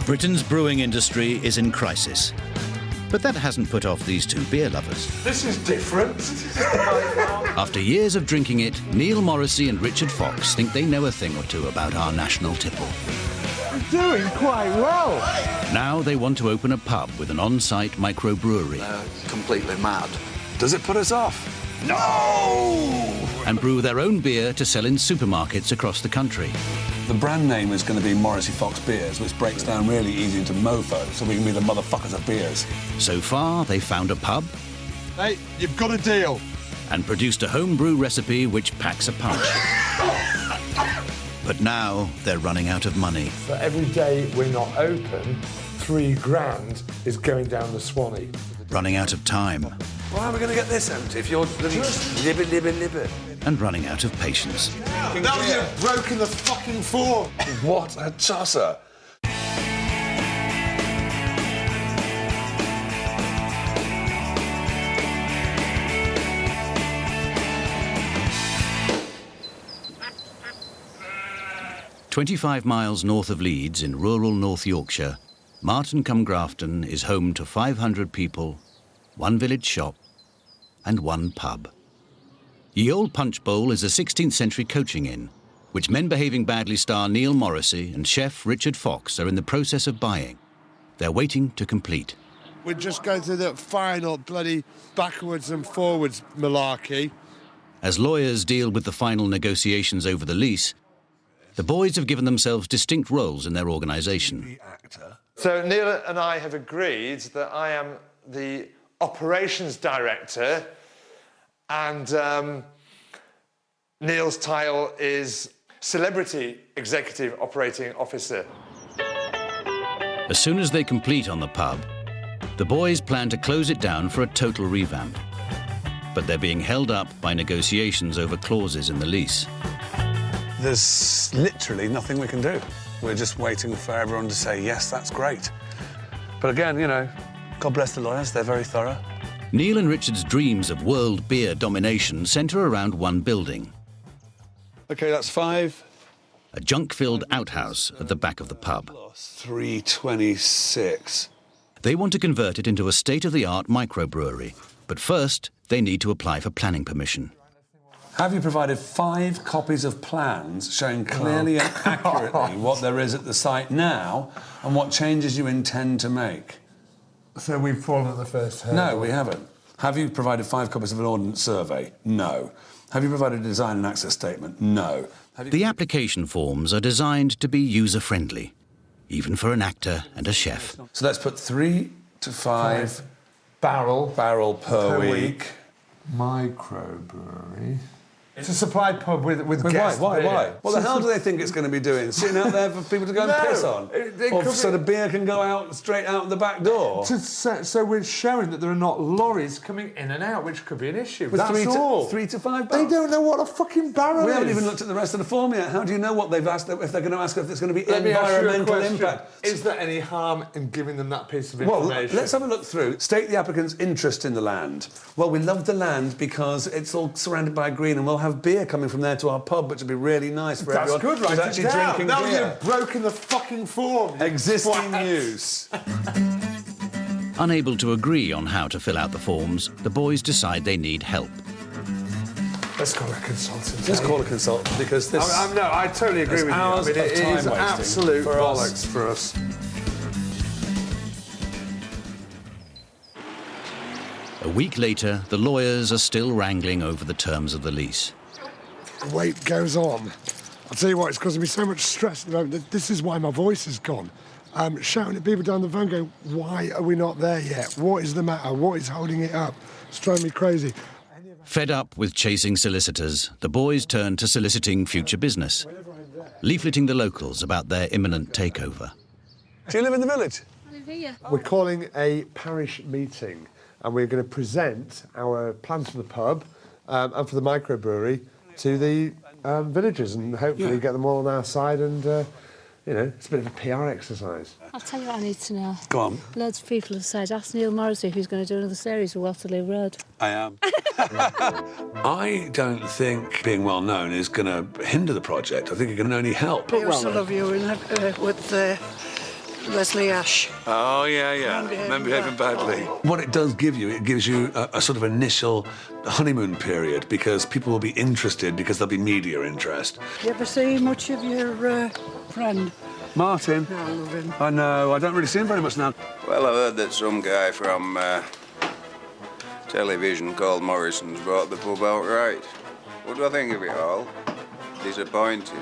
Britain's brewing industry is in crisis. But that hasn't put off these two beer lovers. This is different. After years of drinking it, Neil Morrissey and Richard Fox think they know a thing or two about our national tipple. We're doing quite well. Now they want to open a pub with an on-site microbrewery. Completely mad. Does it put us off? No! And brew their own beer to sell in supermarkets across the country. The brand name is going to be Morrissey Fox Beers, which breaks down really easy into mofo, so we can be the motherfuckers of beers. So far, they found a pub. Hey, you've got a deal. And produced a homebrew recipe which packs a punch. But now they're running out of money. For every day we're not open, £3,000 is going down the Swanee. Running out of time. Well, how are we going to get this empty if you're bloody libby? And running out of patience. Now you've broken the fucking form. What a tosser. "25 miles north of Leeds in rural North Yorkshire, Marton-cum-Grafton is home to 500 people, one village shop and one pub. Ye Old Punch Bowl is a 16th century coaching inn, which Men Behaving Badly star Neil Morrissey and chef Richard Fox are in the process of buying. They're waiting to complete. We're just going through the final bloody backwards and forwards malarkey. As lawyers deal with the final negotiations over the lease, the boys have given themselves distinct roles in their organisation. So Neil and I have agreed that I am the operations director and Neil's title is Celebrity Executive Operating Officer. As soon as they complete on the pub, the boys plan to close it down for a total revamp. But they're being held up by negotiations over clauses in the lease. There's literally nothing we can do. We're just waiting for everyone to say, yes, that's great. But again, you know, God bless the lawyers, they're very thorough. Neil and Richard's dreams of world beer domination centre around one building. OK, that's 5. A junk-filled outhouse at the back of the pub. 326. They want to convert it into a state-of-the-art microbrewery, but first they need to apply for planning permission. Have you provided 5 copies of plans showing clearly and accurately what there is at the site now and what changes you intend to make? So we've fallen at the first hurdle? No, we haven't. Have you provided 5 copies of an ordnance survey? No. Have you provided a design and access statement? No. The application forms are designed to be user-friendly, even for an actor and a chef. So let's put 3 to 5 barrel per week. Microbrewery. It's a supply pub with guest Why? beer. What the hell do they think it's going to be doing? Sitting out there for people to go and piss on? Or so the beer can go out straight out the back door? So we're showing that there are not lorries coming in and out, which could be an issue. With That's all. 3 to 5 They barrels? don't know what a fucking barrel is. We haven't even looked at the rest of the form yet. How do you know what they've asked, if they're going to ask if there's going to be Let me ask you a environmental question. impact? Is there any harm in giving them that piece of Well, information? let's have a look through. State the applicant's interest in the land. Well, we love the land because it's all surrounded by green and we'll have beer coming from there to our pub, which would be really nice for That's everyone good, right? who's actually drinking now beer. you've broken the fucking form. Existing Twat. use. Unable to agree on how to fill out the forms, the boys decide they need help. Let's call a consultant. Let's call a consultant because this... No, I totally agree with you. hours I mean, of it time is wasting absolute for us. bollocks for us. A week later, the lawyers are still wrangling over the terms of the lease. The wait goes on. I'll tell you what, it's causing me so much stress at the moment. This is why my voice is gone. Shouting at people down the phone going, why are we not there yet? What is the matter? What is holding it up? It's driving me crazy. Fed up with chasing solicitors, the boys turn to soliciting future business, leafleting the locals about their imminent takeover. Do you live in the village? I live here. We're calling a parish meeting and we're going to present our plans for the pub and for the microbrewery to the villagers and hopefully get them all on our side and, you know, it's a bit of a PR exercise. I'll tell you what I need to know. Go on. Loads of people have said, ask Neil Morrissey if he's going to do another series of Waterloo Road. I am. I don't think being well known is going to hinder the project. I think it can only help. We also love you with Leslie Ash. Oh, yeah. Men behaving badly. What it does give you, it gives you a sort of initial honeymoon period because people will be interested because there'll be media interest. You ever see much of your friend? Martin? I love him. I know, I don't really see him very much now. Well, I've heard that some guy from television called Morrison's bought the pub outright. What do I think of it all? Disappointed.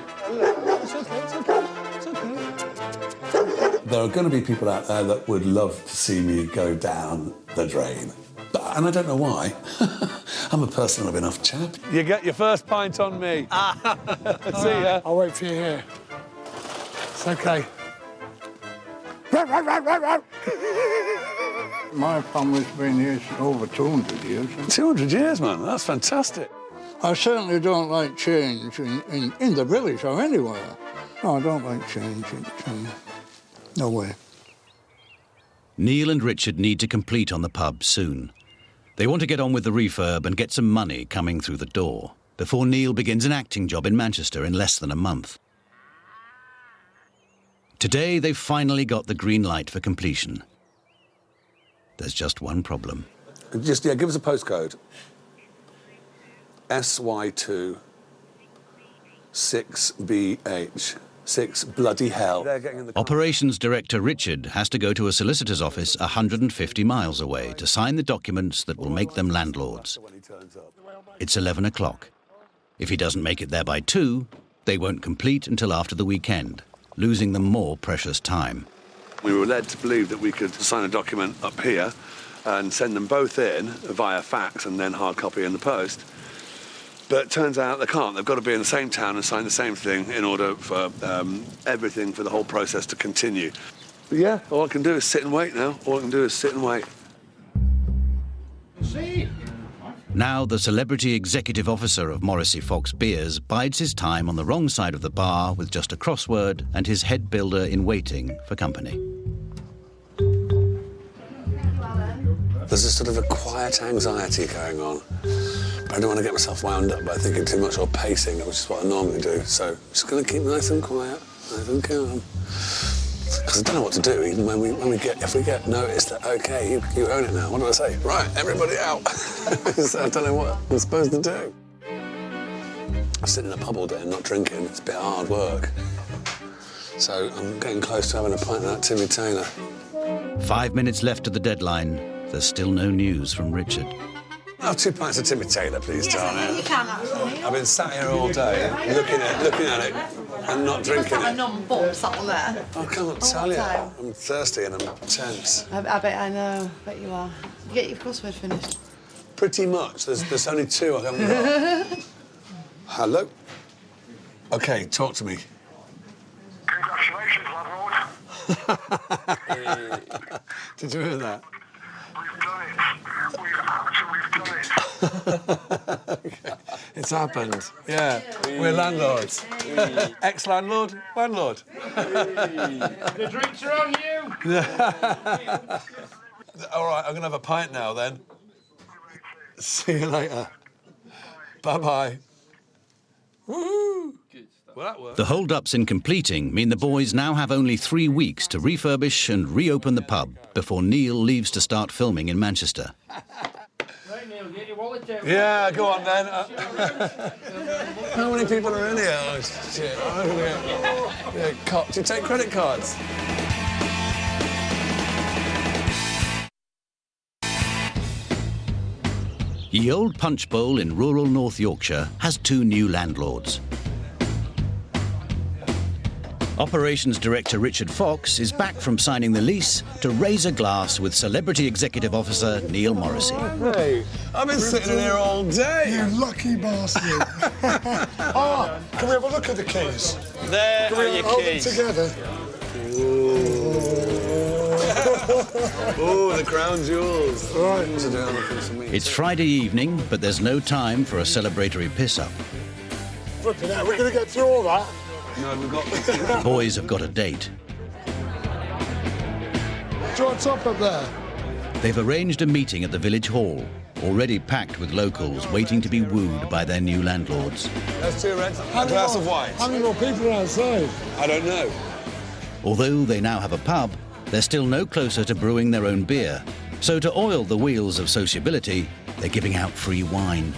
There are going to be people out there that would love to see me go down the drain. And I don't know why. I'm a personal enough chap. You get your first pint on me. See ya. I'll wait for you here. It's OK. My family's been here over 200 years. 200 years, man. That's fantastic. I certainly don't like change in the village or anywhere. No, I don't like change. No way. Neil and Richard need to complete on the pub soon. They want to get on with the refurb and get some money coming through the door before Neil begins an acting job in Manchester in less than a month. Today, they've finally got the green light for completion. There's just one problem. Just, give us a postcode. SY2 6BH. 6 bloody hell. Operations Director Richard has to go to a solicitor's office 150 miles away to sign the documents that will make them landlords. It's 11 o'clock. If he doesn't make it there by 2, they won't complete until after the weekend, losing them more precious time. We were led to believe that we could sign a document up here and send them both in via fax and then hard copy in the post. But it turns out they can't. They've got to be in the same town and sign the same thing in order for everything, for the whole process to continue. But yeah, all I can do is sit and wait now. All I can do is sit and wait. Now the celebrity executive officer of Morrissey Fox Beers bides his time on the wrong side of the bar with just a crossword and his head builder in waiting for company. There's a sort of a quiet anxiety going on. But I don't want to get myself wound up by thinking too much or pacing, which is what I normally do. So I'm just going to keep nice and quiet, nice and calm. Because I don't know what to do. Even if we get noticed that, OK, you own it now. What do I say? Right, everybody out. So I don't know what I'm supposed to do. I sit in a pub all day and not drinking. It's a bit of hard work. So I'm getting close to having a pint of that Timmy Taylor. 5 minutes left to the deadline. There's still no news from Richard. I'll have 2 pints of Timmy Taylor, please, darling. You can, actually. I've been sat here all day, looking at it, and not drinking it. A numb bum sat on there. I can't tell you. I'm thirsty and I'm tense. I bet I know. I bet you are. You get your crossword finished. Pretty much. There's only 2 I haven't got. Hello? OK, talk to me. Congratulations, landlord. Did you hear that? We've done it. We've done it. Okay. It's happened. Yeah, we're landlords. Ex-landlord, landlord. The drinks are on you. All right, I'm going to have a pint now, then. See you later. Bye-bye. Woo! Well, that worked. The hold-ups in completing mean the boys now have only 3 weeks to refurbish and reopen the pub before Neil leaves to start filming in Manchester. Right, Neil, get your wallet out. Yeah, go on then. How many people are in here? Oh, shit. Do you take credit cards? Ye Old Punch Bowl in rural North Yorkshire has 2 new landlords. Operations Director Richard Fox is back from signing the lease to raise a glass with Celebrity Executive Officer Neil Morrissey. Hey, I've been sitting in here all day. You lucky bastard. Can we have a look at the keys? There are your Hold them keys. together. Oh, the crown jewels. Right. It's Friday evening, but there's no time for a celebratory piss-up. Flipping out, we're going to get through all that. No, we've got... The boys have got a date. Do you want top up there? They've arranged a meeting at the village hall, already packed with locals waiting to be wooed by their new landlords. That's 2 reds. A glass of wine. How many more people are outside? I don't know. Although they now have a pub, they're still no closer to brewing their own beer. So to oil the wheels of sociability, they're giving out free wine.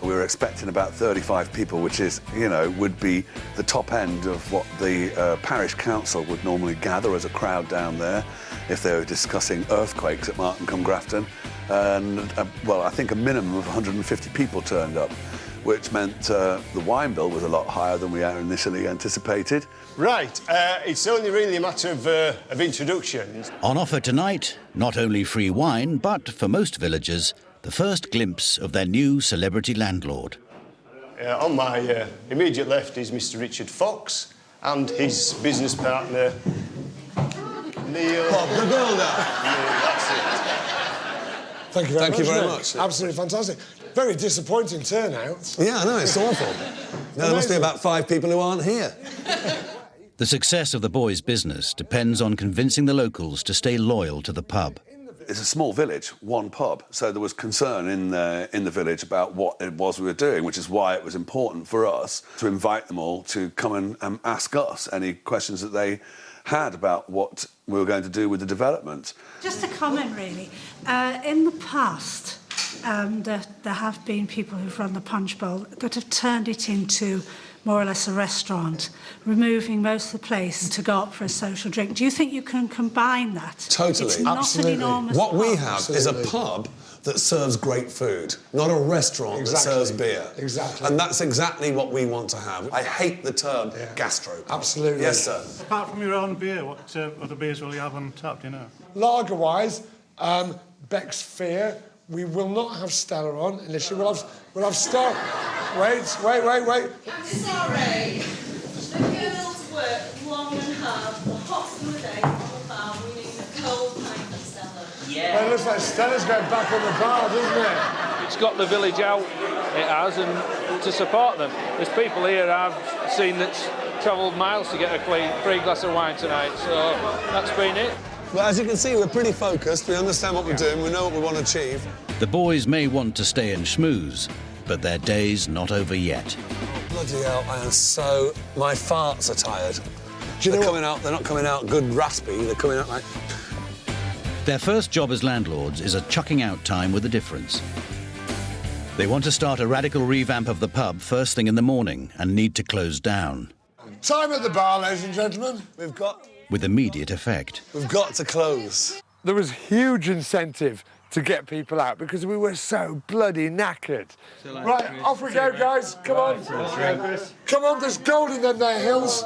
We were expecting about 35 people, which is, you know, would be the top end of what the parish council would normally gather as a crowd down there if they were discussing earthquakes at Martin cum Grafton. And, well, I think a minimum of 150 people turned up, which meant the wine bill was a lot higher than we had initially anticipated. Right, it's only really a matter of introductions. On offer tonight, not only free wine, but for most villagers, the first glimpse of their new celebrity landlord. On my immediate left is Mr. Richard Fox and his business partner, Neil. Bob the Builder. That's it. Thank you very much. Thank you very much. Absolutely fantastic. Very disappointing turnout. Yeah, I know, it's awful. No, there must be about 5 people who aren't here. The success of the boys' business depends on convincing the locals to stay loyal to the pub. It's a small village, one pub, so there was concern in the village about what it was we were doing, which is why it was important for us to invite them all to come and ask us any questions that they had about what we were going to do with the development. Just a comment, really. In the past, there have been people who've run the Punch Bowl that have turned it into more or less a restaurant, removing most of the place to go up for a social drink. Do you think you can combine that? Totally. It's not Absolutely. an enormous What we pub. have Absolutely. is a pub that serves great food, not a restaurant that serves beer. Exactly. And that's exactly what we want to have. I hate the term gastro. Absolutely. Yes, sir. Apart from your own beer, what other beers will you have on tap, do you know? Lager-wise, Beck's Fear. We will not have Stella on initially. We'll have Stella. Wait. I'm sorry. The girls work long and hard. The hotter the day on the bar, we need a cold pint of Stella. Well, it looks like Stella's going back on the bar, doesn't it? It's got the village out, it has, and to support them. There's people here I've seen that's travelled miles to get a free glass of wine tonight, so that's been it. Well, as you can see, we're pretty focused. We understand what we're doing. We know what we want to achieve. The boys may want to stay and schmooze, but their day's not over yet. Bloody hell, I am so... My farts are tired. Do you know They're not coming out good raspy. They're coming out like... Their first job as landlords is a chucking out time with a difference. They want to start a radical revamp of the pub first thing in the morning and need to close down. Time at the bar, ladies and gentlemen. With immediate effect. We've got to close. There was huge incentive to get people out because we were so bloody knackered. Right, off we go, guys. Come on. Come on, there's gold in them there hills.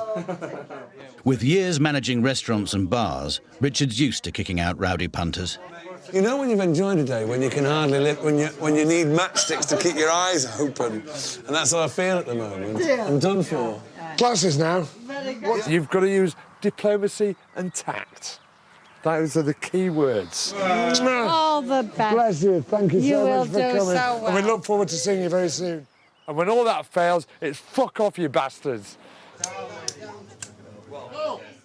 With years managing restaurants and bars, Richard's used to kicking out rowdy punters. You know when you've enjoyed a day when you can hardly live, when you need matchsticks to keep your eyes open, and that's how I feel at the moment. I'm done for. Glasses now. You've got to use diplomacy and tact. Those are the key words. All the best. Bless you. Thank you so will much for do coming. so well. And we look forward to seeing you very soon. And when all that fails, it's fuck off, you bastards.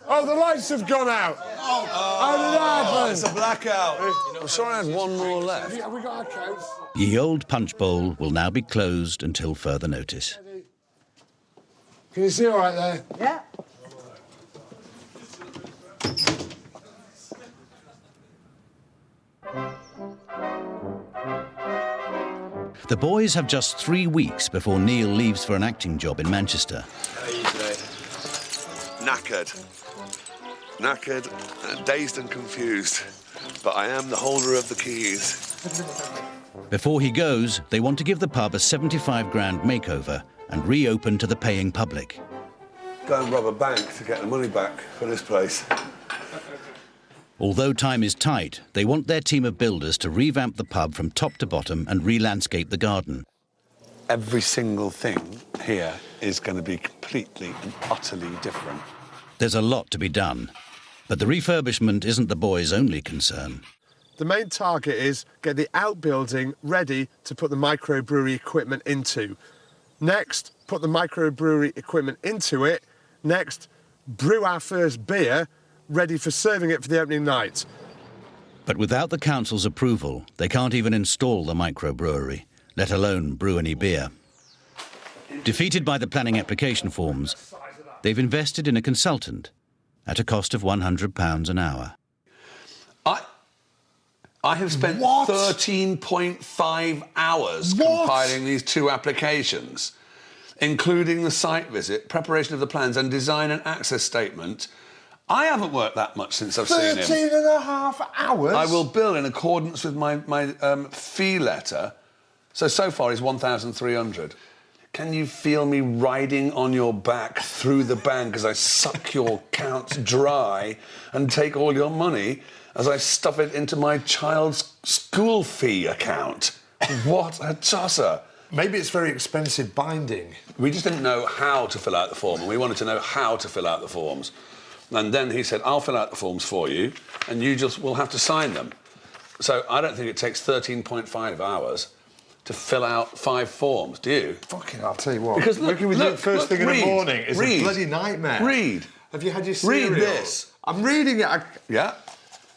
Oh, the lights have gone out. How did that happen? It's a blackout. I'm sure I had one more left. Have we got our coats? Ye Old Punch Bowl will now be closed until further notice. Can you see all right there? Yeah. The boys have just 3 weeks before Neil leaves for an acting job in Manchester. How are you today? Knackered, dazed and confused. But I am the holder of the keys. Before he goes, they want to give the pub a 75 grand makeover and reopen to the paying public. Go and rob a bank to get the money back for this place. Although time is tight, they want their team of builders to revamp the pub from top to bottom and re-landscape the garden. Every single thing here is going to be completely and utterly different. There's a lot to be done, but the refurbishment isn't the boys' only concern. The main target is get the outbuilding ready to put the microbrewery equipment into. Next, put the microbrewery equipment into it. Next, brew our first beer, ready for serving it for the opening night. But without the council's approval, they can't even install the microbrewery, let alone brew any beer. Defeated by the planning application forms, they've invested in a consultant at a cost of £100 an hour. I have spent 13.5 hours compiling these 2 applications, including the site visit, preparation of the plans and design and access statement. I haven't worked that much since I've seen him. 13.5 hours? I will bill in accordance with my fee letter. So far he's 1,300. Can you feel me riding on your back through the bank as I suck your accounts dry and take all your money as I stuff it into my child's school fee account? What a tosser. Maybe it's very expensive binding. We just didn't know how to fill out the form, and we wanted to know how to fill out the forms. And then he said, I'll fill out the forms for you, and you just will have to sign them. So I don't think it takes 13.5 hours to fill out 5 forms, do you? Fucking, I'll tell you what. Because look, we do it first thing in the morning. It's a bloody nightmare. Read. Have you had your cereal? Read this. I'm reading it. Yeah.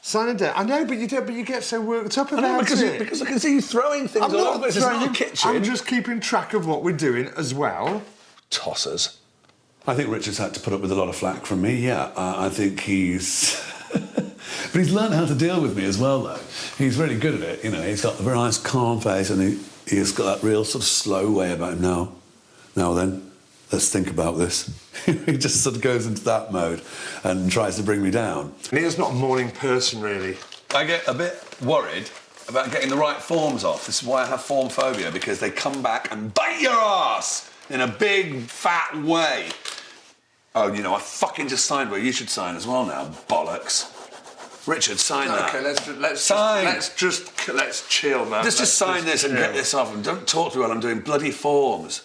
Sign a day. I know, but you don't. But you get so worked up about it. Because I can see you throwing things all over the place. It's not a kitchen. I'm just keeping track of what we're doing as well. Tossers. I think Richard's had to put up with a lot of flack from me, yeah. I think he's... But he's learned how to deal with me as well, though. He's really good at it, you know. He's got a very nice, calm face, and he's got that real sort of slow way about him. Now then, let's think about this. He just sort of goes into that mode and tries to bring me down. Neil's not a morning person, really. I get a bit worried about getting the right forms off. This is why I have form phobia, because they come back and bite your ass in a big, fat way. Oh, you know, I fucking just signed where you should sign as well now, bollocks. Richard, sign that. Okay, let's chill, man. Let's just sign this and get this off, and don't talk to me while I'm doing bloody forms.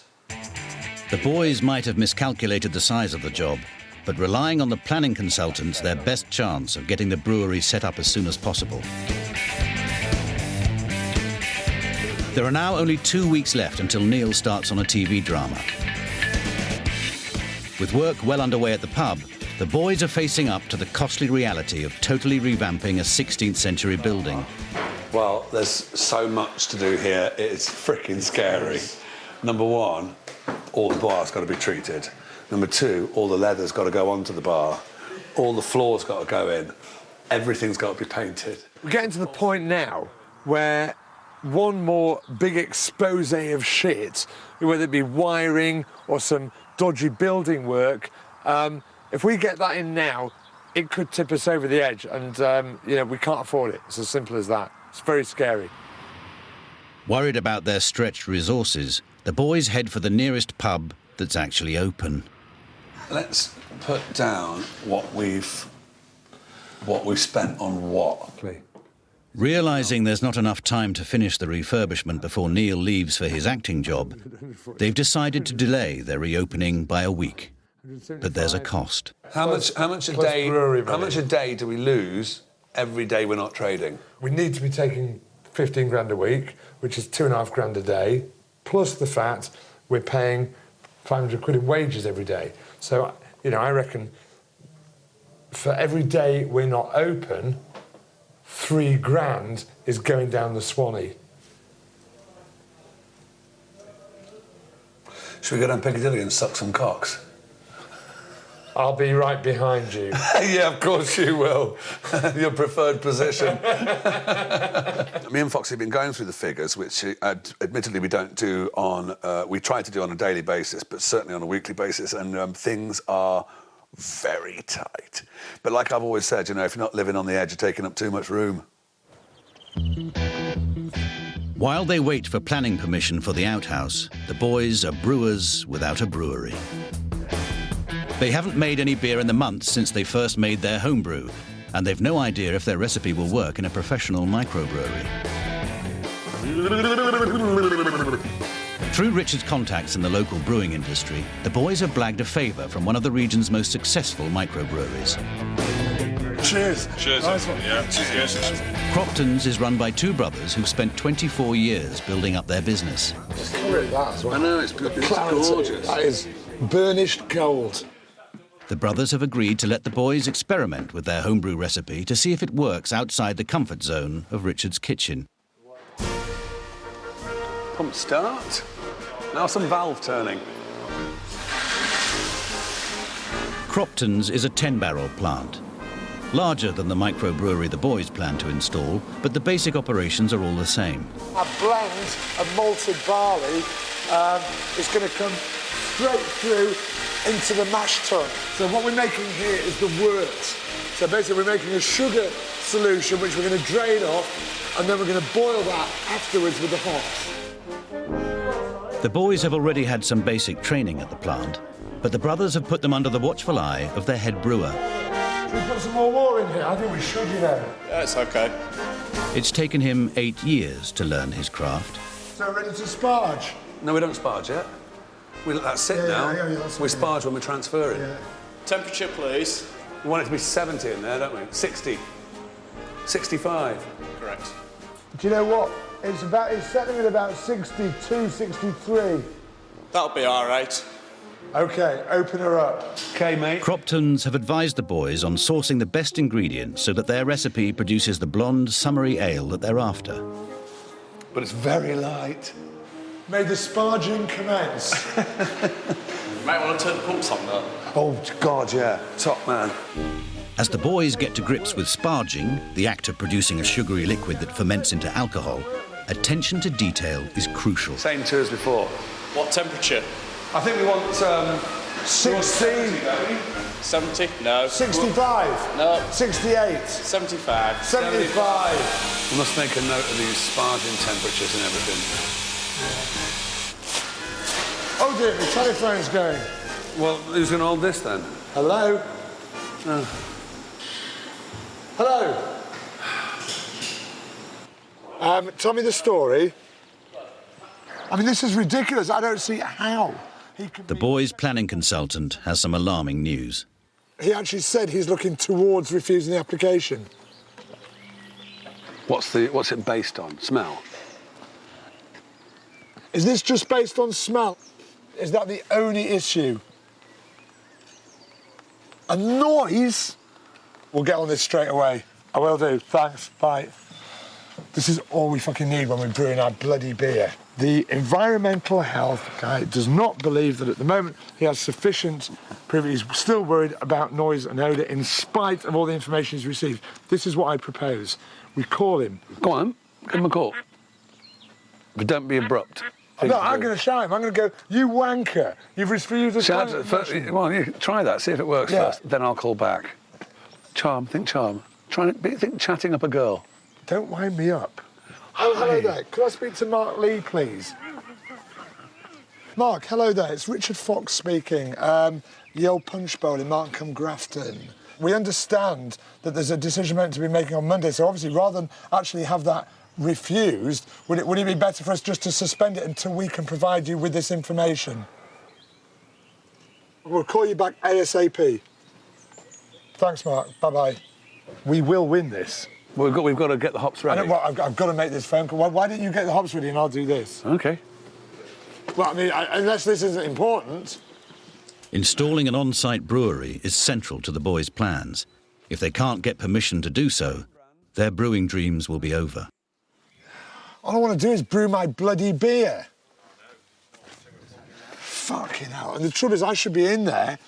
The boys might have miscalculated the size of the job, but relying on the planning consultants, their best chance of getting the brewery set up as soon as possible. There are now only 2 weeks left until Neil starts on a TV drama. With work well underway at the pub, the boys are facing up to the costly reality of totally revamping a 16th century building. Well, there's so much to do here, it's freaking scary. Number 1, all the bar's got to be treated. Number 2, all the leather's got to go onto the bar. All the floor's got to go in. Everything's got to be painted. We're getting to the point now where one more big expose of shit, whether it be wiring or some dodgy building work, if we get that in now, it could tip us over the edge, and you know, we can't afford it. It's as simple as that. It's very scary. Worried about their stretched resources, the boys head for the nearest pub that's actually open. Let's put down what we've spent on what. Realising there's not enough time to finish the refurbishment before Neil leaves for his acting job, they've decided to delay their reopening by a week. But there's a cost. How much a day do we lose every day we're not trading? We need to be taking 15 grand a week, which is 2.5 grand a day, plus the fact we're paying 500 quid in wages every day. So, you know, I reckon for every day we're not open, 3 grand is going down the Swanee. Should we go down Piccadilly and suck some cocks? I'll be right behind you. Yeah, of course you will. Your preferred position. Me and Foxy have been going through the figures, which admittedly we don't do on... we try to do on a daily basis, but certainly on a weekly basis, and things are very tight. But like I've always said, you know, if you're not living on the edge, you're taking up too much room. While they wait for planning permission for the outhouse, the boys are brewers without a brewery. They haven't made any beer in the months since they first made their homebrew, and they've no idea if their recipe will work in a professional microbrewery. Through Richard's contacts in the local brewing industry, the boys have blagged a favour from one of the region's most successful microbreweries. Cheers. Cheers. Nice one. Yeah. Cheers. Crofton's is run by 2 brothers who've spent 24 years building up their business. I know, it's gorgeous. That is burnished gold. The brothers have agreed to let the boys experiment with their homebrew recipe to see if it works outside the comfort zone of Richard's kitchen. Pump start. Now some valve turning. Cropton's is a 10-barrel plant. Larger than the microbrewery the boys plan to install, but the basic operations are all the same. Our blend of malted barley is going to come straight through into the mash tun. So what we're making here is the wort. So basically we're making a sugar solution which we're going to drain off, and then we're going to boil that afterwards with the hops. The boys have already had some basic training at the plant, but the brothers have put them under the watchful eye of their head brewer. Should we put some more water in here? I think we should, you know. Yeah, it's okay. It's taken him 8 years to learn his craft. So ready to sparge? No, we don't sparge yet. We let that sit now. We sparge when we transfer it. Yeah. Temperature, please. We want it to be 70 in there, don't we? 60. 65. Correct. Do you know what? It's settling at about 62, 63. That'll be all right. OK, open her up. OK, mate. Croptons have advised the boys on sourcing the best ingredients so that their recipe produces the blonde, summery ale that they're after. But it's very light. May the sparging commence. You might want to turn the pumps on, though. Oh, God, yeah. Top man. As the boys get to grips with sparging, the act of producing a sugary liquid that ferments into alcohol, attention to detail is crucial. Same two as before. What temperature? I think we want 60. 70? No. 65. No. 68. 75. 75. We must make a note of these sparging temperatures and everything. Oh dear, the telephone's going. Well, who's going to hold this then? Hello? Hello? Tell me the story. I mean, this is ridiculous. I don't see how he can The boys' planning consultant has some alarming news. He actually said he's looking towards refusing the application. What's it based on? Smell? Is this just based on smell? Is that the only issue? A noise? We'll get on this straight away. I will do. Thanks. Bye. This is all we fucking need when we're brewing our bloody beer. The environmental health guy does not believe that at the moment he has sufficient proof. He's still worried about noise and odour in spite of all the information he's received. This is what I propose. We call him. Go on, give him a call. But don't be abrupt. No, I'm going to shout him. I'm going to go, you wanker. You've refused this. Well, yeah, try that, see if it works first. Then I'll call back. Charm, think charm. Think chatting up a girl. Don't wind me up. Oh, hello there. Could I speak to Mark Lee, please? Mark, hello there. It's Richard Fox speaking. The old punch bowl in Markham Grafton. We understand that there's a decision meant to be making on Monday, so obviously rather than actually have that refused, would it be better for us just to suspend it until we can provide you with this information? We'll call you back ASAP. Thanks, Mark. Bye-bye. We will win this. Well, we've got to get the hops ready. I've got to make this phone call. Why don't you get the hops ready and I'll do this? OK. Well, I mean, unless this isn't important. Installing an on-site brewery is central to the boys' plans. If they can't get permission to do so, their brewing dreams will be over. All I want to do is brew my bloody beer. Fucking hell. And the trouble is, I should be in there,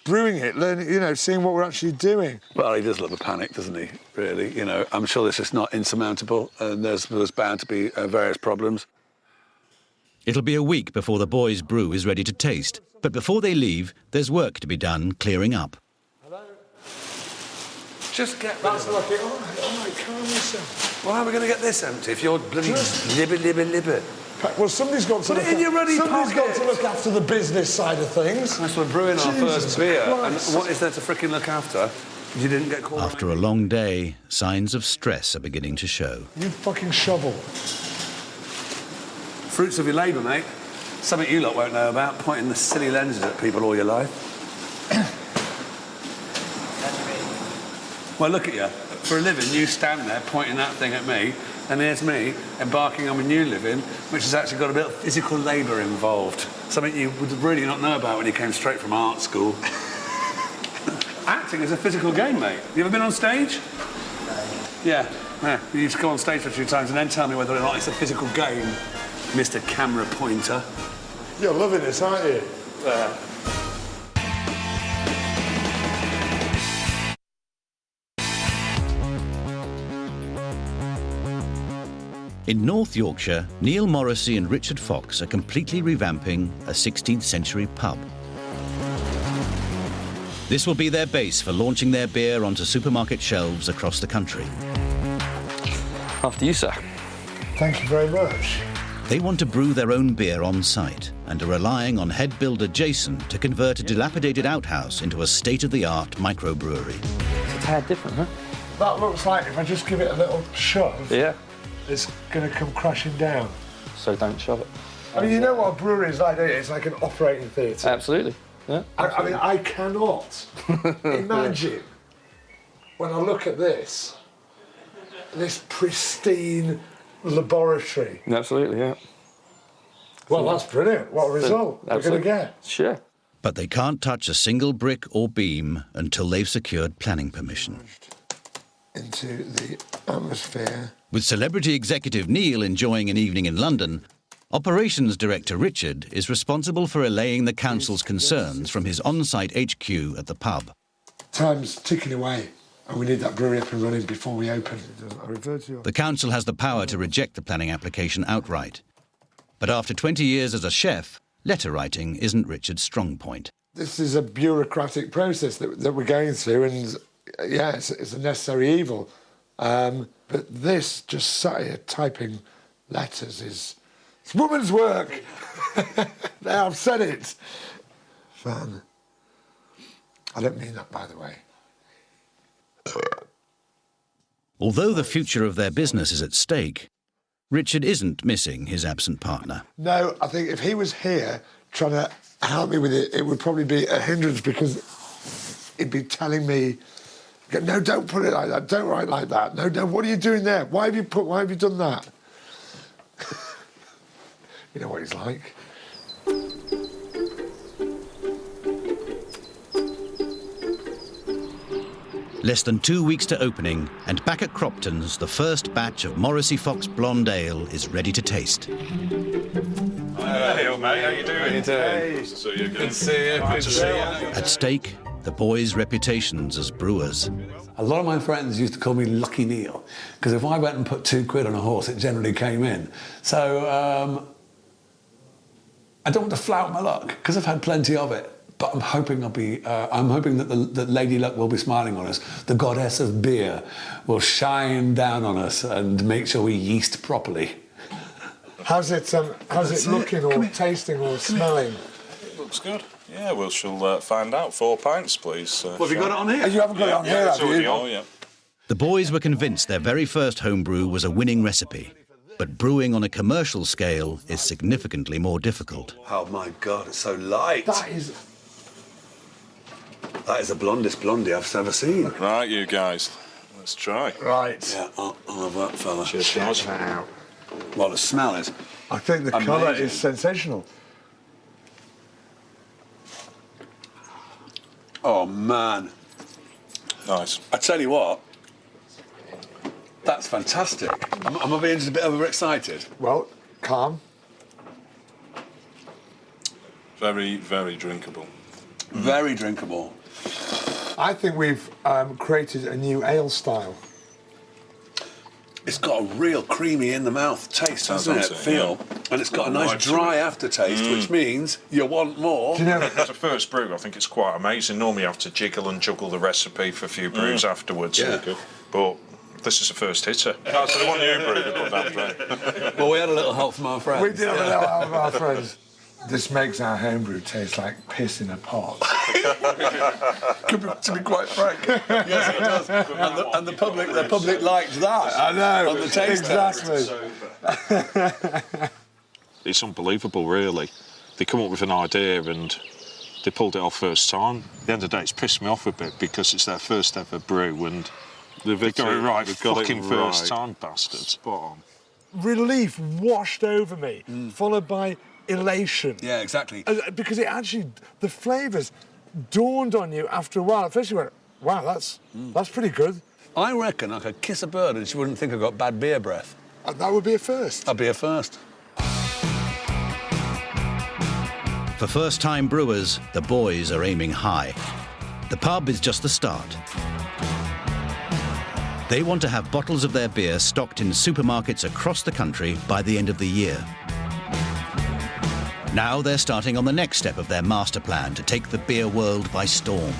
brewing it, learning, you know, seeing what we're actually doing. Well, he does love a panic, doesn't he, really? You know, I'm sure this is not insurmountable, and there's bound to be various problems. It'll be a week before the boys' brew is ready to taste. But before they leave, there's work to be done clearing up. Hello? Just get That's lucky. All right, calm yourself. Well, how are we going to get this empty if you're bloody libber? Well, somebody's got to Put it in your ruddy somebody's got pocket. to look after the business side of things. Yes, we're brewing our first beer, Christ. and what is there to frickin' look after? You didn't get called. After a long day, signs of stress are beginning to show. You fucking shovel. Fruits of your labour, mate. Something you lot won't know about, pointing the silly lenses at people all your life. Well, look at you. For a living, you stand there pointing that thing at me, and here's me embarking on a new living, which has actually got a bit of physical labour involved. Something you would really not know about when you came straight from art school. Acting is a physical game, mate. You ever been on stage? Yeah. You used to go on stage for a few times and then tell me whether or not it's a physical game, Mr. Camera Pointer. You're loving this, aren't you? In North Yorkshire, Neil Morrissey and Richard Fox are completely revamping a 16th century pub. This will be their base for launching their beer onto supermarket shelves across the country. After you, sir. Thank you very much. They want to brew their own beer on site and are relying on head builder Jason to convert a dilapidated outhouse into a state-of-the-art microbrewery. It's a tad different, huh? That looks like if I just give it a little shove, Yeah. it's going to come crashing down. So don't shove it. I mean, you know what a brewery is like, don't you? It's like an operating theatre. Absolutely. Yeah. I mean, I cannot imagine when I look at this pristine laboratory. Absolutely, yeah. Well, that's brilliant. What a result we're going to get. Sure. But they can't touch a single brick or beam until they've secured planning permission. Into the atmosphere. With celebrity executive Neil enjoying an evening in London, Operations Director Richard is responsible for allaying the council's concerns from his on-site HQ at the pub. Time's ticking away, and we need that brewery up and running before we open. The council has the power to reject the planning application outright. But after 20 years as a chef, letter writing isn't Richard's strong point. This is a bureaucratic process that we're going through, and yeah, it's a necessary evil. But this, just sat here typing letters, it's woman's work. There, I've said it. Fun. I don't mean that, by the way. Although the future of their business is at stake, Richard isn't missing his absent partner. No, I think if he was here trying to help me with it, it would probably be a hindrance, because he'd be telling me, no, don't put it like that, don't write like that, no, what are you doing there? Why have you done that? You know what he's like. Less than 2 weeks to opening, and back at Cropton's, the first batch of Morrissey Fox Blonde Ale is ready to taste. Hey, old mate, how you doing? How you doing? Nice to see you again. Good to see you. Good to see you. At stake, the boys' reputations as brewers. A lot of my friends used to call me Lucky Neil, because if I went and put £2 on a horse, it generally came in. So I don't want to flout my luck, because I've had plenty of it. But I'm hoping that Lady Luck will be smiling on us. The goddess of beer will shine down on us and make sure we yeast properly. How's it looking, or tasting, or smelling? It looks good. Yeah, we shall find out. 4 pints, please. Well, have you got it on here? You haven't got it on here, have you? Oh, yeah. The boys were convinced their very first homebrew was a winning recipe. But brewing on a commercial scale is significantly more difficult. Oh, my God, it's so light. That is the blondest blondie I've ever seen. Right, you guys. Let's try. Right. Yeah, I'll have that, fella. Cheers, Check that out. Well, the smell is I think the colour is sensational. Oh, man. Nice. I tell you what, that's fantastic. Am I being just a bit overexcited? Well, calm. Very, very drinkable. Very drinkable. I think we've created a new ale style. It's got a real creamy in the mouth taste, hasn't it? Feel. Yeah. And it's got a nice dry aftertaste, which means you want more. Do you know, as a first brew, I think it's quite amazing. Normally you have to jiggle and juggle the recipe for a few brews afterwards. Yeah. But this is a first hitter. That's the one you brewed, but damn right. Well, we had a little help from our friends. We did have a little help from our friends. This makes our homebrew taste like piss in a pot. To be quite frank. Yes, it does. And the public liked that. I know. On the taste exactly. It's unbelievable, really. They come up with an idea and they pulled it off first time. At the end of the day, it's pissed me off a bit because it's their first ever brew and they've got it right fucking first time, bastards. Spot on. Relief washed over me, followed by elation. Yeah, exactly. Because it actually, the flavours dawned on you after a while. At first you went, wow, that's pretty good. I reckon I could kiss a bird and she wouldn't think I got bad beer breath. That would be a first. That'd be a first. For first-time brewers, the boys are aiming high. The pub is just the start. They want to have bottles of their beer stocked in supermarkets across the country by the end of the year. Now they're starting on the next step of their master plan to take the beer world by storm.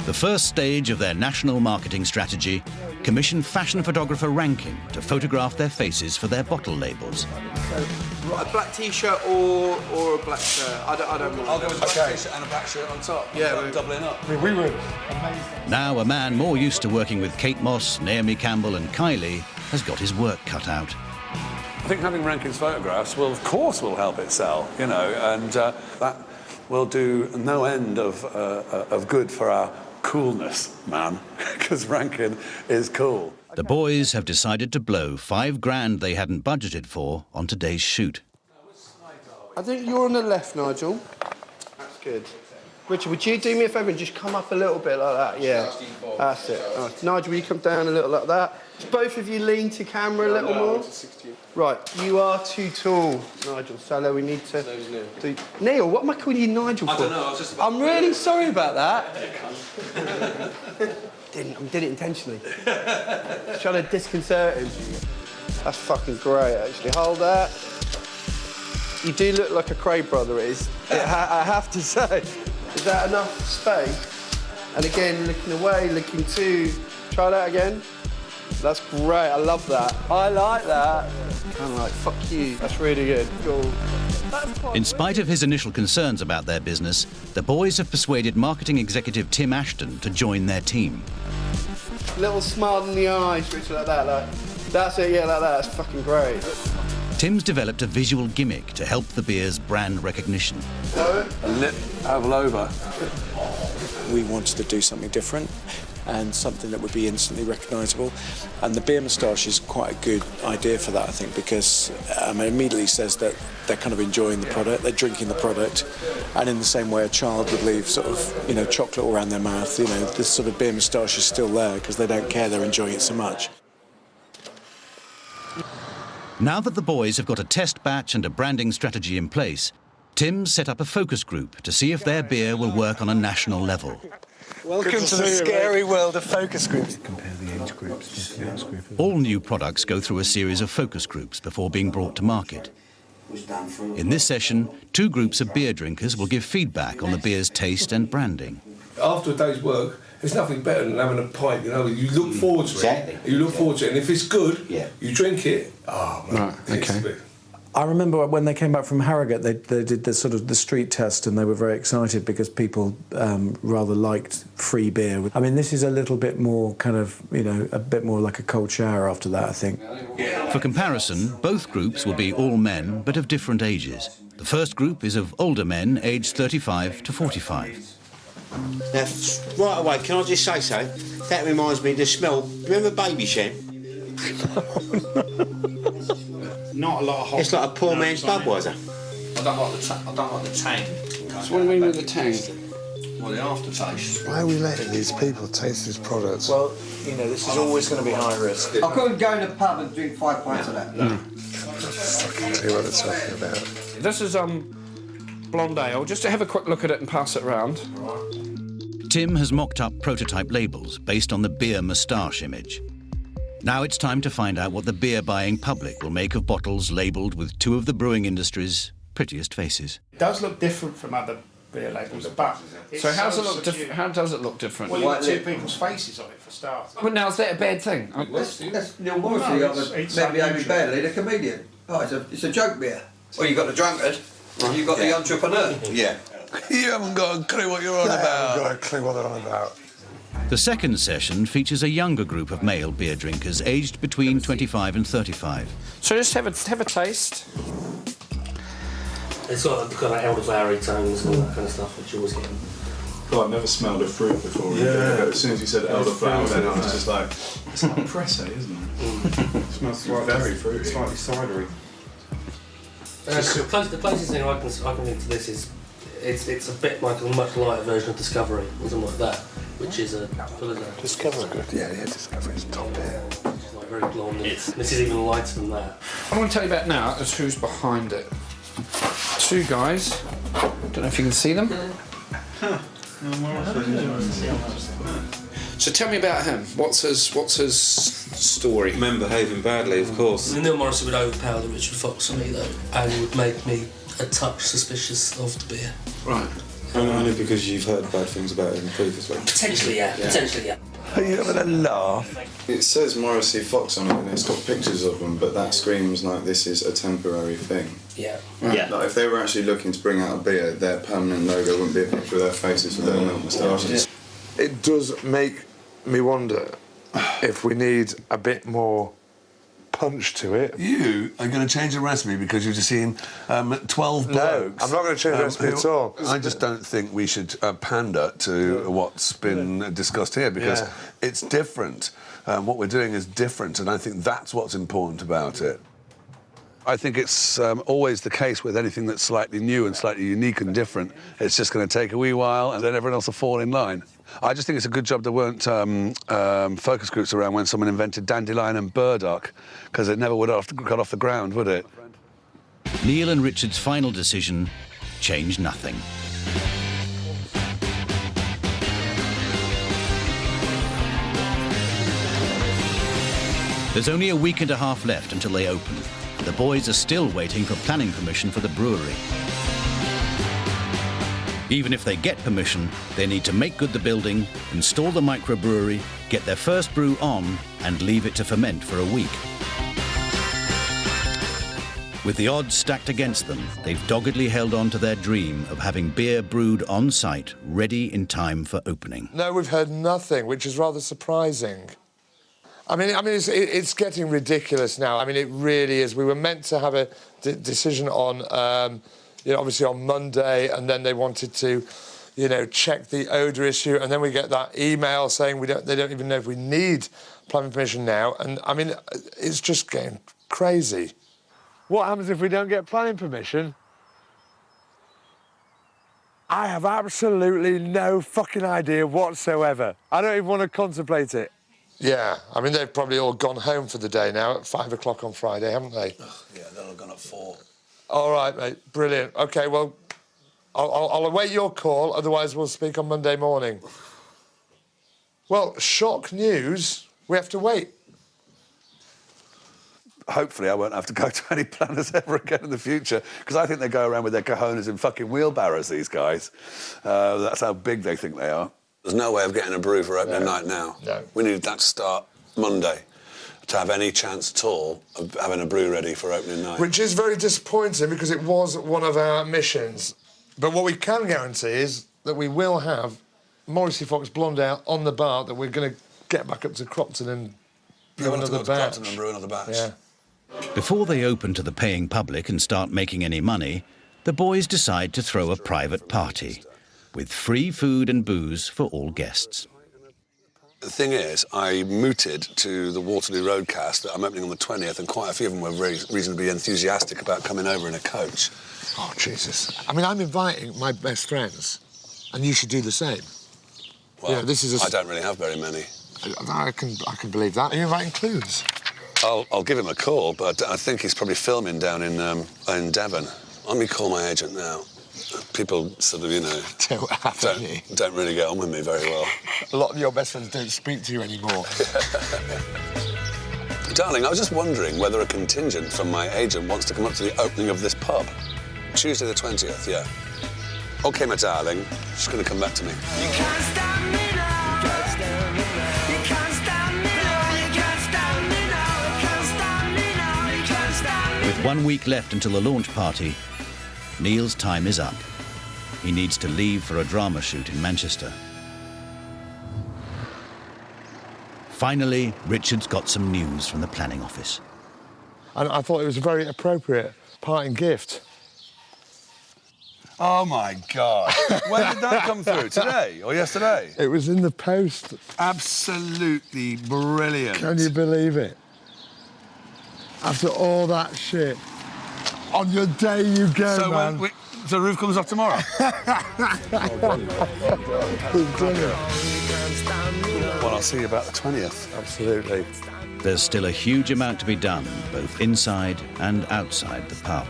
The first stage of their national marketing strategy commissioned fashion photographer Rankin to photograph their faces for their bottle labels. A black T-shirt or a black shirt? I don't mind. I'll go with a black T-shirt and a black shirt on top. Yeah, we're doubling up. I mean, we were amazing. Now a man more used to working with Kate Moss, Naomi Campbell and Kylie has got his work cut out. I think having Rankin's photographs will, of course, will help it sell, you know, and that will do no end of good for our coolness, man, because Rankin is cool. The boys have decided to blow $5 grand they hadn't budgeted for on today's shoot. I think you're on the left, Nigel. That's good. Richard, would you do me a favour and just come up a little bit like that? Yeah, that's it. Right. Nigel, will you come down a little like that? Both of you lean to camera a little more. Right, you are too tall, Nigel. So we need to do... Neil, what am I calling you Nigel for? I don't know, I was just about I'm really sorry about that. I did it intentionally. Just trying to disconcert him. That's fucking great, actually. Hold that. You do look like a Craig brother, it is. I have to say. Is that enough space? And again, looking away, looking to... Try that again. That's great, I love that. I like that. Kind of like, fuck you. That's really good. Cool. In spite of his initial concerns about their business, the boys have persuaded marketing executive Tim Ashton to join their team. Little smile in the eyes, Richard, like that. Like, that's it, yeah, like that. That's fucking great. Tim's developed a visual gimmick to help the beer's brand recognition. A lip oval over. We wanted to do something different and something that would be instantly recognisable. And the beer moustache is quite a good idea for that, I think, because it immediately says that they're kind of enjoying the product, they're drinking the product, and in the same way a child would leave sort of, you know, chocolate all around their mouth, you know, this sort of beer moustache is still there because they don't care, they're enjoying it so much. Now that the boys have got a test batch and a branding strategy in place, Tim's set up a focus group to see if their beer will work on a national level. Welcome to the scary world of focus groups. Compare the age groups. All new products go through a series of focus groups before being brought to market. In this session, 2 groups of beer drinkers will give feedback on the beer's taste and branding. After a day's work, there's nothing better than having a pint, you know, you look forward to it. You look forward to it, and if it's good, you drink it. Oh, man. Right, okay. I remember when they came back from Harrogate, they did the sort of the street test, and they were very excited because people rather liked free beer. I mean, this is a little bit more kind of, you know, a bit more like a cold shower after that, I think. For comparison, both groups will be all men, but of different ages. The first group is of older men, aged 35 to 45. Now, right away, can I just say so? That reminds me of the smell. Remember Baby Shem? Not a lot of hot. It's like a poor man's Budweiser. I don't like the tang. So what do you mean with the tang? Well, the aftertaste. Why are we letting these people taste these products? Well, you know, this is always going to be high risk. I couldn't go in a pub and drink 5 pints of that. I fucking see what they're talking about. This is blonde ale. Just to have a quick look at it and pass it round. Tim has mocked up prototype labels based on the beer moustache image. Now it's time to find out what the beer-buying public will make of bottles labelled with 2 of the brewing industry's prettiest faces. It does look different from other beer labels, but... So how does it look different? Well, you've got 2 people's faces on it, for starters. But now, is that a bad thing? That's Neil Morrissey, maybe Amy Bailey, the comedian. Oh, it's a joke beer. Well, you've got the drunkard, and you've got the entrepreneur. Yeah. You haven't got a clue what you're on I about. haven't got a clue what they're on about. The second session features a younger group of male beer drinkers aged between 25 and 35. So just have a taste. It's got elderflowery tones and all that kind of stuff, which you always get. I've never smelled a fruit before. Really. But as soon as you said elderflower, then I was just like, it's like presse, isn't it? It smells very fruity. Slightly cidery. The closest thing I can think to this is it's a bit like a much lighter version of Discovery or something like that, which is a Discovery, good. Yeah, Discovery's top beer. It's like very blonde. This is even lighter than that. What I want to tell you about now is who's behind it. 2 guys. Don't know if you can see them. So tell me about him. What's his story? Men behaving badly, of course. Neil Morrissey would overpower the Richard Fox for me, though, and would make me a touch suspicious of the beer. Right. Only because you've heard bad things about him previously. Potentially, yeah. Potentially, yeah. Are you having a laugh? It says Morrissey Fox on it and it's got pictures of them, but that screams like this is a temporary thing. Yeah. Right? Yeah. Like if they were actually looking to bring out a beer, their permanent logo wouldn't be a picture of their faces with their milk moustaches. It does make me wonder if we need a bit more punch to it. You are going to change the recipe because you've just seen 12 blokes. No, I'm not going to change the recipe at all. I just don't think we should pander to what's been discussed here because it's different. What we're doing is different, and I think that's what's important about it. I think it's always the case with anything that's slightly new and slightly unique and different. It's just going to take a wee while, and then everyone else will fall in line. I just think it's a good job there weren't focus groups around when someone invented dandelion and burdock, because it never would have got off the ground, would it? Neil and Richard's final decision changed nothing. There's only a week and a half left until they open. The boys are still waiting for planning permission for the brewery. Even if they get permission, they need to make good the building, install the microbrewery, get their first brew on, and leave it to ferment for a week. With the odds stacked against them, they've doggedly held on to their dream of having beer brewed on site, ready in time for opening. No, we've heard nothing, which is rather surprising. I mean, it's getting ridiculous now. I mean, it really is. We were meant to have a decision on, obviously on Monday, and then they wanted to, check the odour issue, and then we get that email saying they don't even know if we need planning permission now. And I mean, it's just getting crazy. What happens if we don't get planning permission? I have absolutely no fucking idea whatsoever. I don't even want to contemplate it. Yeah, I mean, they've probably all gone home for the day now at 5 o'clock on Friday, haven't they? Yeah, they'll have gone at 4. All right, mate, brilliant. OK, well, I'll await your call, otherwise we'll speak on Monday morning. Well, shock news, we have to wait. Hopefully I won't have to go to any planners ever again in the future, because I think they go around with their cojones in fucking wheelbarrows, these guys. That's how big they think they are. There's no way of getting a brew for opening night now. No. We need that to start Monday to have any chance at all of having a brew ready for opening night. Which is very disappointing because it was one of our missions. But what we can guarantee is that we will have Morrissey Fox Blonde Ale on the bar, that we're going to get back up to Cropton and brew another batch. Yeah. Before they open to the paying public and start making any money, the boys decide to throw a private party with free food and booze for all guests. The thing is, I mooted to the Waterloo Roadcast that I'm opening on the 20th, and quite a few of them were very reasonably enthusiastic about coming over in a coach. Oh, Jesus. I mean, I'm inviting my best friends, and you should do the same. Well, this is I don't really have very many. I can believe that. Are you inviting Clunes? I'll give him a call, but I think he's probably filming down in Devon. Let me call my agent now. People sort of, don't really get on with me very well. A lot of your best friends don't speak to you anymore. Darling, I was just wondering whether a contingent from my agent wants to come up to the opening of this pub. Tuesday the 20th, yeah. OK, my darling. She's going to come back to me. You can't stop me now. You can't stop me now. You can't stop me now. You can't stop me now. You can't stop me now. You can't stop me. With 1 week left until the launch party, Neil's time is up. He needs to leave for a drama shoot in Manchester. Finally, Richard's got some news from the planning office. And I thought it was a very appropriate parting gift. Oh, my God. When did that come through? Today or yesterday? It was in the post. Absolutely brilliant. Can you believe it? After all that shit. On your day you go, so man. So the roof comes off tomorrow? Well, I'll see you about the 20th. Absolutely. There's still a huge amount to be done, both inside and outside the pub.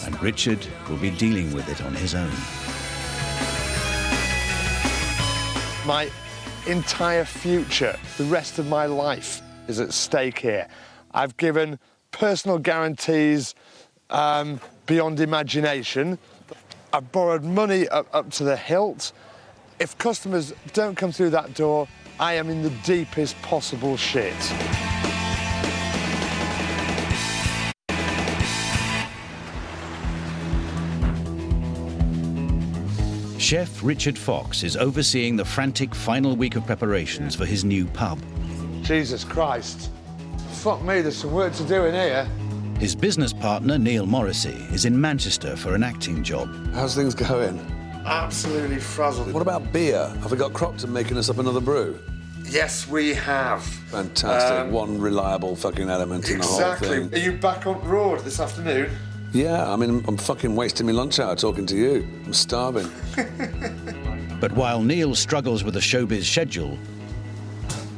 And Richard will be dealing with it on his own. My entire future, the rest of my life is at stake here. I've given personal guarantees beyond imagination. I've borrowed money up to the hilt. If customers don't come through that door, I am in the deepest possible shit. Chef Richard Fox is overseeing the frantic final week of preparations for his new pub. Jesus Christ. Fuck me, there's some work to do in here. His business partner, Neil Morrissey, is in Manchester for an acting job. How's things going? Absolutely frazzled. What about beer? Have we got Crompton making us up another brew? Yes, we have. Fantastic. One reliable fucking element in the whole thing. Exactly. Are you back on the road this afternoon? Yeah, I mean, I'm fucking wasting my lunch hour talking to you. I'm starving. But while Neil struggles with the showbiz schedule,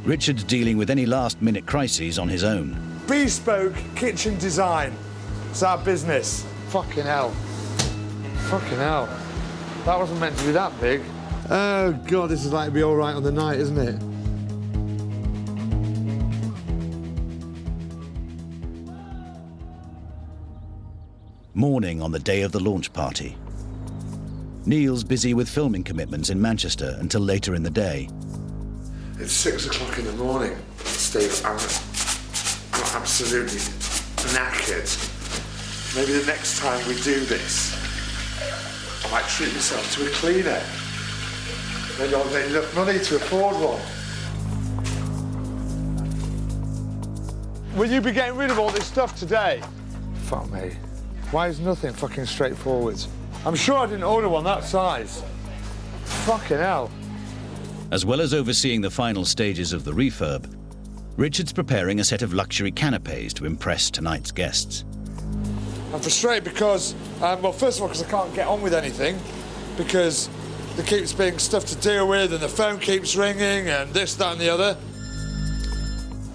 Richard's dealing with any last-minute crises on his own. Bespoke kitchen design. It's our business. Fucking hell. Fucking hell. That wasn't meant to be that big. Oh, God, this is like to be all right on the night, isn't it? Morning on the day of the launch party. Neil's busy with filming commitments in Manchester until later in the day. It's 6 o'clock in the morning, Steve. I'm absolutely knackered. Maybe the next time we do this, I might treat myself to a cleaner. Maybe I'll get enough money to afford one. Will you be getting rid of all this stuff today? Fuck me. Why is nothing fucking straightforward? I'm sure I didn't order one that size. Fucking hell. As well as overseeing the final stages of the refurb, Richard's preparing a set of luxury canapes to impress tonight's guests. I'm frustrated because, well, first of all, because I can't get on with anything, because there keeps being stuff to deal with and the phone keeps ringing and this, that and the other.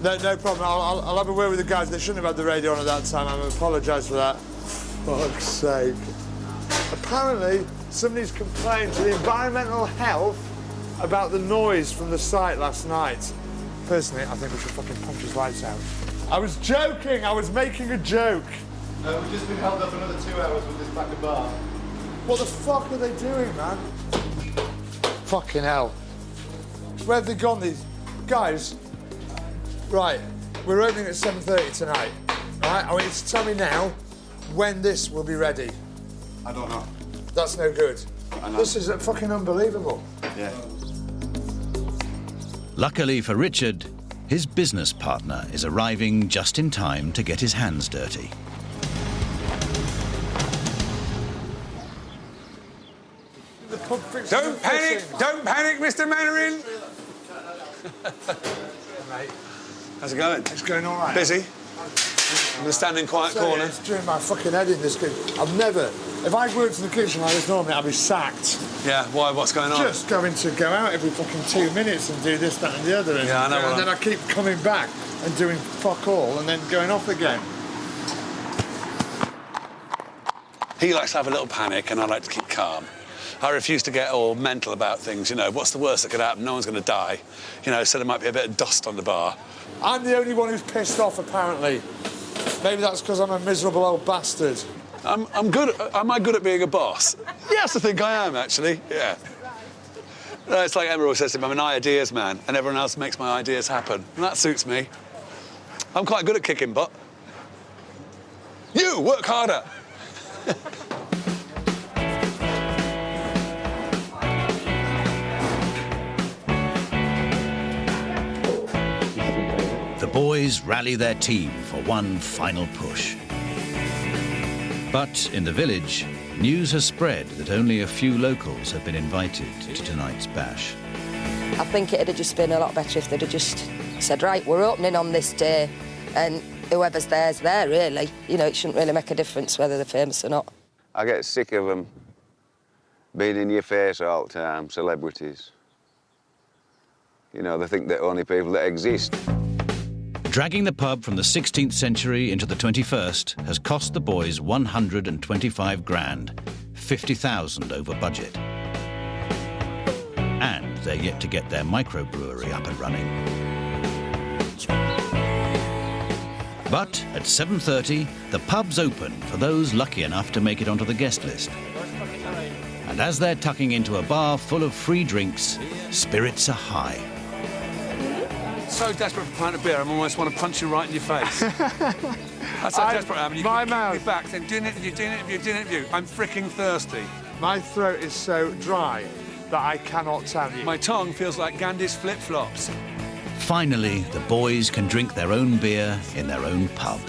No problem. I'll have a word with the guys. They shouldn't have had the radio on at that time. I apologise for that. Fuck's sake. Apparently, somebody's complained to the environmental health about the noise from the site last night. Personally, I think we should fucking punch his lights out. I was joking. I was making a joke. We've just been held up another 2 hours with this back of bar. What the fuck are they doing, man? Fucking hell. Where have they gone, these guys? Right, we're opening at 7:30 tonight. Right, I want you to tell me now when this will be ready. I don't know. That's no good. I know. This is fucking unbelievable. Yeah. Luckily for Richard, his business partner is arriving just in time to get his hands dirty. Don't panic, Mr. Mainwaring. How's it going? It's going all right. Busy? I'm going to stand in quiet corner. It's doing my fucking head in this kitchen. I've never... If I worked in the kitchen like this normally, I'd be sacked. Yeah, why? What's going on? Just having to go out every fucking 2 minutes and do this, that and the other. And, yeah, I know. And then I keep coming back and doing fuck all and then going off again. He likes to have a little panic and I like to keep calm. I refuse to get all mental about things, you know. What's the worst that could happen? No one's going to die. You know, so there might be a bit of dust on the bar. I'm the only one who's pissed off, apparently. Maybe that's because I'm a miserable old bastard. I'm good. Am I good at being a boss? Yes, I think I am, actually. Yeah. No, it's like Emma always says to me, I'm an ideas man, and everyone else makes my ideas happen. And that suits me. I'm quite good at kicking butt. You, work harder. The boys rally their team for one final push. But in the village, news has spread that only a few locals have been invited to tonight's bash. I think it'd have just been a lot better if they'd have just said, right, we're opening on this day, and whoever's there's there, really. You know, it shouldn't really make a difference whether they're famous or not. I get sick of them being in your face all the time, celebrities. You know, they think they're only people that exist. Dragging the pub from the 16th century into the 21st has cost the boys 125 grand, 50,000 over budget. And they're yet to get their microbrewery up and running. But at 7:30, the pub's open for those lucky enough to make it onto the guest list. And as they're tucking into a bar full of free drinks, spirits are high. So desperate for a pint of beer, I almost want to punch you right in your face. That's how desperate I am. You my can mouth. kick me back saying, do an interview. I'm freaking thirsty. My throat is so dry that I cannot tell you. My tongue feels like Gandhi's flip-flops. Finally, the boys can drink their own beer in their own pub.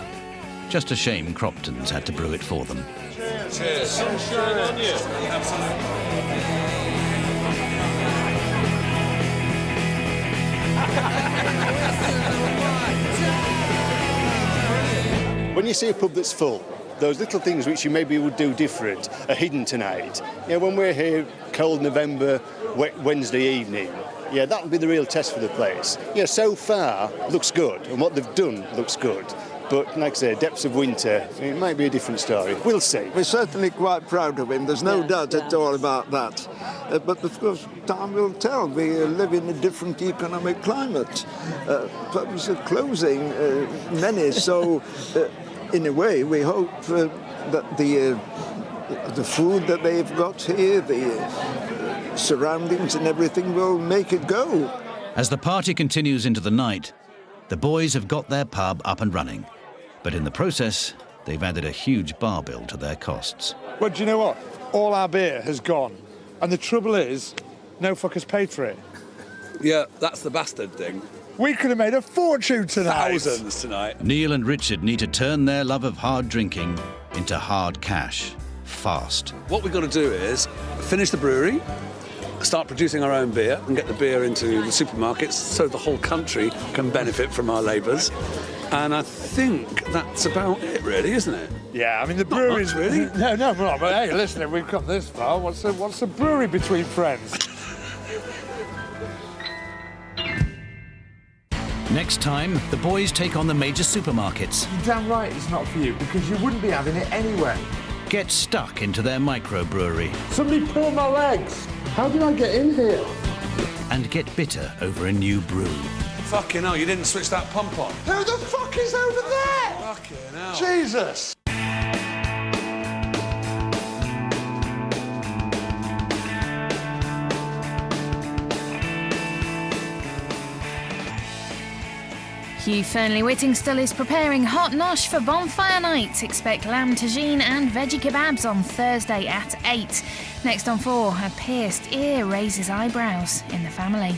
Just a shame Cropton's had to brew it for them. Cheers. Sunshine on you. When you see a pub that's full, those little things which you maybe would do different are hidden tonight. You know, when we're here, cold November, wet Wednesday evening, yeah, that'll be the real test for the place. You know, so far, looks good, and what they've done looks good. But, like I say, depths of winter, it might be a different story. We'll see. We're certainly quite proud of him. There's no doubt at all about that. But, of course, time will tell. We live in a different economic climate. Pubs are closing, many. So, in a way, we hope that the food that they've got here, the surroundings and everything will make it go. As the party continues into the night, the boys have got their pub up and running. But in the process, they've added a huge bar bill to their costs. Well, do you know what? All our beer has gone. And the trouble is, no fuckers paid for it. Yeah, that's the bastard thing. We could have made a fortune tonight. Thousands tonight. Neil and Richard need to turn their love of hard drinking into hard cash, fast. What we've got to do is finish the brewery, start producing our own beer and get the beer into the supermarkets so the whole country can benefit from our labours. And I think that's about it, really, isn't it? Yeah, I mean, the brewery's... Not much, really? No, but hey, listen, we've come this far. What's the brewery between friends? Next time, the boys take on the major supermarkets. You're damn right it's not for you, because you wouldn't be having it anyway. Get stuck into their microbrewery. Somebody pull my legs. How did I get in here? And get bitter over a new brew. Fucking hell, you didn't switch that pump on. Who the fuck is over there? Fucking hell. Jesus! Hugh Fernley-Whittingstall is preparing hot nosh for bonfire night. Expect lamb tagine and veggie kebabs on Thursday at 8. Next on 4, a pierced ear raises eyebrows in the family.